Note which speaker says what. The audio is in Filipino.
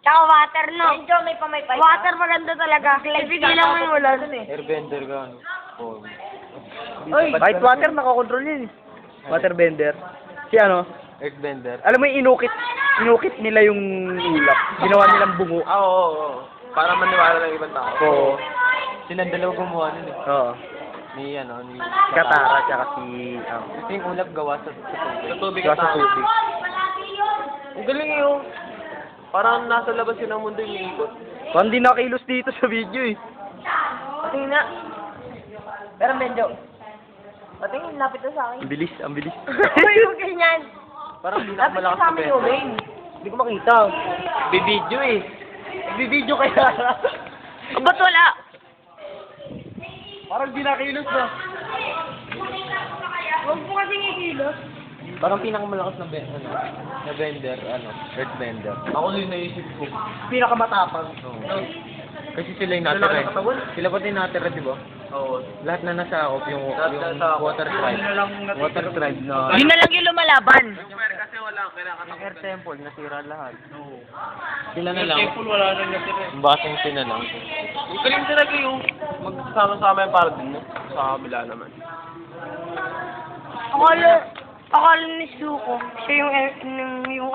Speaker 1: Tsaka water, no?
Speaker 2: Medyo may pamaypay.
Speaker 1: Water maganda talaga. Ibigay lang ng ulan.
Speaker 3: Airbender ka, ano? Oo.
Speaker 4: Kahit water, nakakontrol yun. Waterbender. Si ano,
Speaker 3: Airbender.
Speaker 4: alam mo yung inukit nila yung ulap. Ginawa nilang bungo.
Speaker 3: Oo. Para maniwala ng ibang tao.
Speaker 4: Oo.
Speaker 3: Silang dalawa gumawa nun eh.
Speaker 4: Oo.
Speaker 3: Ni
Speaker 4: Katara, tsaka si...
Speaker 3: Ito yung ulap gawa sa tubig. Sa tubig
Speaker 4: Gawa sa tubig.
Speaker 3: Ang galing yun. Parang nasa labas yun ng mundo yung ikot.
Speaker 4: Kung hindi nakilos dito sa video eh.
Speaker 2: Patingin na. Pero medyo. Patingin, lapit na sa akin.
Speaker 4: Ang bilis, ang bilis.
Speaker 2: Uy, yung ganyan.
Speaker 3: Parang hindi
Speaker 2: Lapit na sa amin yung main.
Speaker 4: Hindi ko makita.
Speaker 3: Bibidyo eh.
Speaker 4: Bibidyo kaya.
Speaker 1: Ba't wala?
Speaker 4: Parang di nakilos na.
Speaker 1: Huwag po kasing ikilos.
Speaker 3: Parang pinakamalakas na bender, earthbender. Ako din naisip ko.
Speaker 4: Pinakamatapang.
Speaker 3: Kasi sila yung natira eh. Sila pati natira, di ba? Oo. Lahat na nasakop yung water tribe. Water tribe na...
Speaker 1: Yun na lang yung lumalaban.
Speaker 3: Kasi wala, yung Air Temple, nasira lahat. Oo. Sila na lang. Air Temple, wala nang nasira. Ang basing sila lang. Ang galing talaga yung magsama-sama yung paradigm mo. Sa kabila naman.
Speaker 1: Akala ni Suko, siya yung